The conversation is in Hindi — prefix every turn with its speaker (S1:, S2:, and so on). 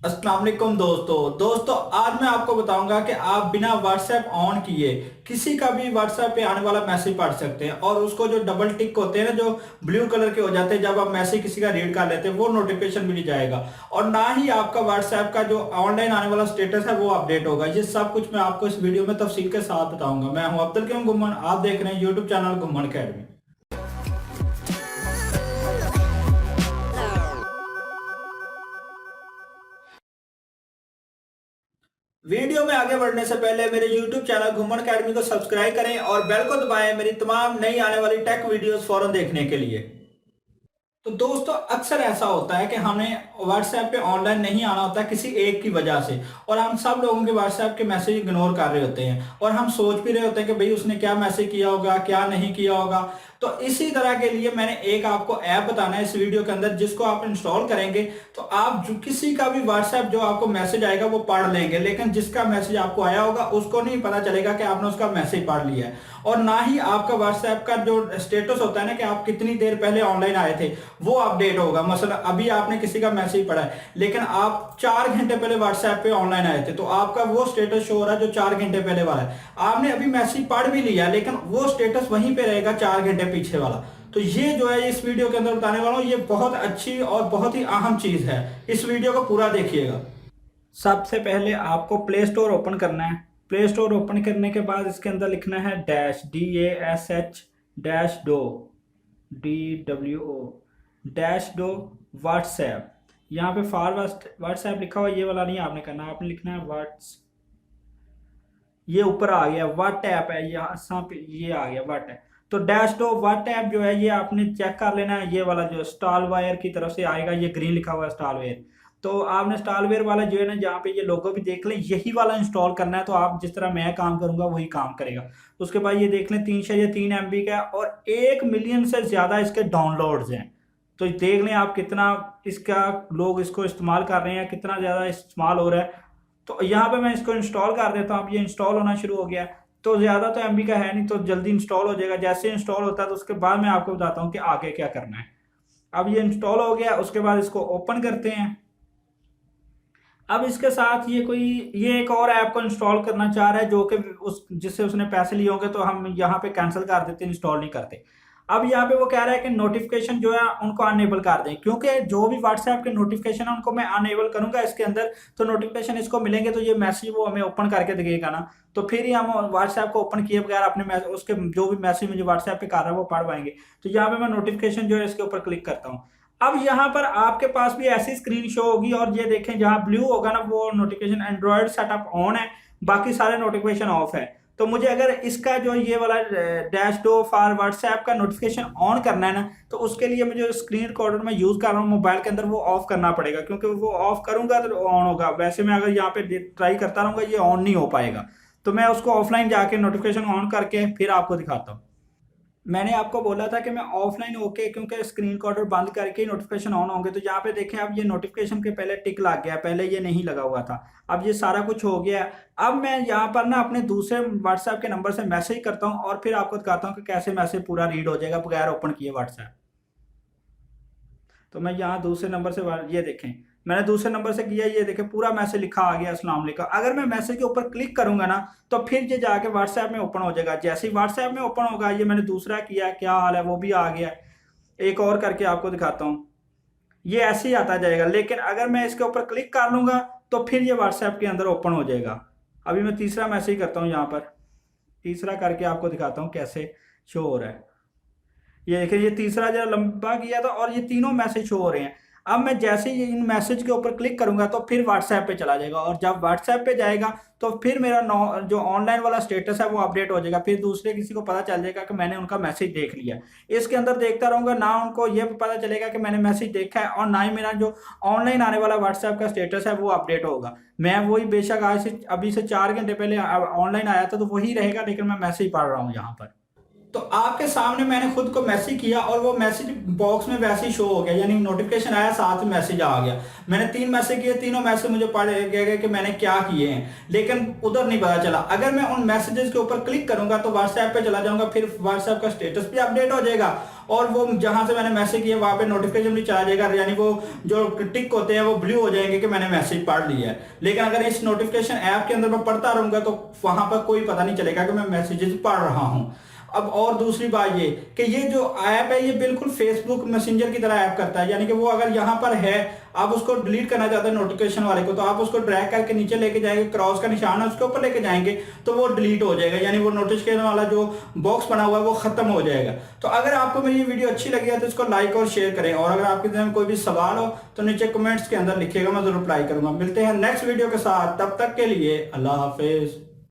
S1: अस्सलाम वालेकुम दोस्तों आज मैं आपको बताऊंगा कि आप बिना व्हाट्सएप ऑन किए किसी का भी व्हाट्सएप पे आने वाला मैसेज पढ़ सकते हैं और उसको जो डबल टिक होते हैं ना, जो ब्लू कलर के हो जाते हैं जब आप मैसेज किसी का रीड कर लेते हैं, वो नोटिफिकेशन मिल जाएगा। और ना ही आपका व्हाट्सएप का जो ऑनलाइन आने वाला स्टेटस है वो अपडेट होगा। ये सब कुछ मैं आपको इस वीडियो में तफसील के साथ बताऊंगा। मैं हूं अब्दुल करीम घुम्मन, आप देख रहे हैं YouTube channel Ghumman academy. Video में आगे बढ़ने से पहले मेरे YouTube चैनल घुम्मन अकेडमी को सब्सक्राइब करें और बेल को दबाएं मेरी तमाम नई आने वाली टेक वीडियोस फौरन देखने के लिए। तो दोस्तों अक्सर ऐसा होता है कि हमें व्हाट्सएप पे ऑनलाइन नहीं आना होता किसी एक की वजह से, और हम सब लोगों के व्हाट्सएप के मैसेज इग्नोर कर रहे होते हैं और हम सोच भी रहे होते हैं कि भाई उसने क्या मैसेज किया होगा, क्या नहीं किया होगा। तो इसी तरह के लिए मैंने एक आपको ऐप बताना है इस वीडियो के अंदर, जिसको आप इंस्टॉल करेंगे तो आप जो किसी का भी व्हाट्सएप जो आपको मैसेज आएगा वो पढ़ लेंगे, लेकिन जिसका मैसेज आपको आया होगा उसको नहीं पता चलेगा कि आपने उसका मैसेज पढ़ लिया है। और ना ही आपका व्हाट्सएप का जो स्टेटस होता है ना कि आप कितनी देर पहले ऑनलाइन आए थे वो अपडेट होगा। मसलन अभी आपने किसी का मैसेज पढ़ा है लेकिन आप 4 घंटे पहले व्हाट्सएप पे ऑनलाइन आए थे, तो आपका वो स्टेटस शो हो रहा है जो 4 घंटे पहले वाला है। आपने अभी मैसेज पढ़ भी लिया लेकिन वो स्टेटस वहीं पे रहेगा 4 घंटे पीछे वाला। तो ये जो है इस वीडियो के अंदर बताने वाला हूँ, ये बहुत अच्छी और बहुत ही अहम चीज है। इस वीडियो को पूरा देखिएगा। सबसे पहले आपको प्ले स्टोर ओपन करना है। प्ले स्टोर ओपन करने के बाद इसके अंदर लिखना है डैश DASH डैश डो DWO डैश डो व्हाट्सएप। यहाँ पे फॉर व्हाट्सएप लिखा हुआ, ये वाला नहीं आपने करना, आपने लिखना है व्हाट्स। ये ऊपर आ गया व्हाट्सएप है, यहाँ पे ये आ गया व्हाट्सएप। तो डैश डो व्हाट्सएप जो है ये आपने चेक कर लेना है। ये वाला जो स्टॉलवायर की तरफ से आएगा, ये ग्रीन लिखा हुआ है स्टॉलवेयर। तो आपने स्टॉलवेयर वाला जो है ना, जहाँ पे ये लोगो भी देख लें, यही वाला इंस्टॉल करना है। तो आप जिस तरह मैं काम करूंगा वही काम करेगा। उसके बाद ये देख लें 303 MB का और 1 मिलियन से ज्यादा इसके डाउनलोड्स हैं। तो देख लें आप कितना इसका लोग इसको इस्तेमाल कर रहे हैं, कितना ज्यादा इस्तेमाल हो रहा है। तो यहाँ पे मैं इसको इंस्टॉल कर देता हूँ। अब ये इंस्टॉल होना शुरू हो गया। तो ज़्यादा तो एमबी का है नहीं, तो जल्दी इंस्टॉल हो जाएगा। जैसे इंस्टॉल होता है तो उसके बाद मैं आपको बताता हूँ कि आगे क्या करना है। अब ये इंस्टॉल हो गया, उसके बाद इसको ओपन करते हैं। अब इसके साथ ये एक और ऐप को इंस्टॉल करना चाह रहा है, जो कि उस जिससे उसने पैसे लिए होंगे, तो हम यहाँ पे कैंसिल कर देते हैं, इंस्टॉल नहीं करते। अब यहाँ पे वो कह रहा है कि नोटिफिकेशन जो है उनको अनेबल कर दें, क्योंकि जो भी व्हाट्सएप के नोटिफिकेशन है उनको मैं अनेबल करूंगा इसके अंदर। तो नोटिफिकेशन इसको मिलेंगे तो ये मैसेज वो हमें ओपन करके दिखेगा ना, तो फिर ही हम व्हाट्सएप को ओपन किए बगैर अपने उसके जो भी मैसेज मुझे व्हाट्सएप पे कर रहा है वो पढ़ पाएंगे। तो यहाँ पे मैं नोटिफिकेशन जो है इसके ऊपर क्लिक करता हूँ। अब यहाँ पर आपके पास भी ऐसी स्क्रीन शो होगी और ये देखें जहाँ ब्लू होगा ना, वो नोटिफिकेशन एंड्रॉयड सेटअप ऑन है, बाकी सारे नोटिफिकेशन ऑफ है। तो मुझे अगर इसका जो ये वाला डैश डो फॉर व्हाट्सएप का नोटिफिकेशन ऑन करना है ना, तो उसके लिए मुझे स्क्रीन रिकॉर्डर में यूज कर रहा हूँ मोबाइल के अंदर, वो ऑफ करना पड़ेगा, क्योंकि वो ऑफ करूंगा तो ऑन होगा। वैसे मैं अगर यहाँ पे ट्राई करता रहूंगा ये ऑन नहीं हो पाएगा। तो मैं उसको ऑफलाइन जाके नोटिफिकेशन ऑन करके फिर आपको दिखाता हूँ। मैंने आपको बोला था कि मैं ऑफलाइन होके, क्योंकि स्क्रीन रिकॉर्डर बंद करके ही नोटिफिकेशन ऑन होंगे। तो यहाँ पे देखें अब ये नोटिफिकेशन के पहले टिक लग गया, पहले ये नहीं लगा हुआ था। अब ये सारा कुछ हो गया है। अब मैं यहाँ पर ना अपने दूसरे व्हाट्सएप के नंबर से मैसेज करता हूँ और फिर आपको दिखाता हूँ कि कैसे मैसेज पूरा रीड हो जाएगा बगैर ओपन किए व्हाट्सएप। तो मैं यहाँ दूसरे नंबर से ये देखें, मैंने दूसरे नंबर से किया, ये देखें पूरा मैसेज लिखा आ गया अस्सलाम वालेकुम। अगर मैं मैसेज के ऊपर क्लिक करूंगा ना, तो फिर ये जाके व्हाट्सएप में ओपन हो जाएगा। जैसे ही व्हाट्सएप में ओपन होगा, ये मैंने दूसरा किया, क्या हाल है, वो भी आ गया। एक और करके आपको दिखाता हूँ, ये ऐसे ही आता जाएगा। लेकिन अगर मैं इसके ऊपर क्लिक कर लूंगा तो फिर ये व्हाट्सएप के अंदर ओपन हो जाएगा। अभी मैं तीसरा मैसेज करता हूँ, यहाँ पर तीसरा करके आपको दिखाता हूँ कैसे शो हो रहा है। ये देखिए, ये तीसरा जरा लंबा किया था और ये तीनों मैसेज शो हो रहे हैं। अब मैं जैसे ही इन मैसेज के ऊपर क्लिक करूंगा तो फिर व्हाट्सएप पे चला जाएगा, और जब व्हाट्सएप पे जाएगा तो फिर मेरा जो ऑनलाइन वाला स्टेटस है वो अपडेट हो जाएगा। फिर दूसरे किसी को पता चल जाएगा कि मैंने उनका मैसेज देख लिया। इसके अंदर देखता रहूंगा ना, उनको ये पता चलेगा कि मैंने मैसेज देखा है, और ना ही मेरा जो ऑनलाइन आने वाला व्हाट्सएप का स्टेटस है वो अपडेट होगा। मैं वही बेशक अभी से 4 घंटे पहले ऑनलाइन आया था तो वही रहेगा, लेकिन मैं मैसेज पढ़ रहा हूँ यहाँ पर। तो आपके सामने मैंने खुद को मैसेज किया और वो मैसेज बॉक्स में वैसे ही शो हो गया, यानी नोटिफिकेशन आया, साथ में मैसेज आ गया। मैंने 3 मैसेज किए, तीनों मैसेज मुझे पढ़े गए कि मैंने क्या किए हैं, लेकिन उधर नहीं पता चला। अगर मैं उन मैसेजेस के ऊपर क्लिक करूंगा तो व्हाट्सएप पे चला जाऊंगा, फिर व्हाट्सएप का स्टेटस भी अपडेट हो जाएगा और वो जहां से मैंने मैसेज किया वहां पे नोटिफिकेशन भी चला जाएगा, यानी वो जो टिक होते हैं वो ब्लू हो जाएंगे कि मैंने मैसेज पढ़ लिया है। लेकिन अगर इस नोटिफिकेशन ऐप के अंदर मैं पढ़ता रहूंगा तो वहां पर कोई पता नहीं चलेगा कि मैं मैसेजेस पढ़ रहा हूं। अब और दूसरी बात ये कि ये जो ऐप है ये बिल्कुल फेसबुक मैसेंजर की तरह ऐप करता है, यानी कि वो अगर यहाँ पर है, आप उसको डिलीट करना चाहते हैं नोटिफिकेशन वाले को, तो आप उसको ड्रैग करके नीचे लेके जाएंगे, क्रॉस का निशान है उसके ऊपर लेके जाएंगे तो वो डिलीट हो जाएगा, यानी वो नोटिफिकेशन वाला जो बॉक्स बना हुआ है वो खत्म हो जाएगा। तो अगर आपको मेरी ये वीडियो अच्छी लगी है तो इसको लाइक और शेयर करें, और अगर आपके दिल में कोई भी सवाल हो तो नीचे कमेंट्स के अंदर लिखिएगा, मैं जरूर रिप्लाई करूंगा। मिलते हैं नेक्स्ट वीडियो के साथ, तब तक के लिए अल्लाह हाफिज।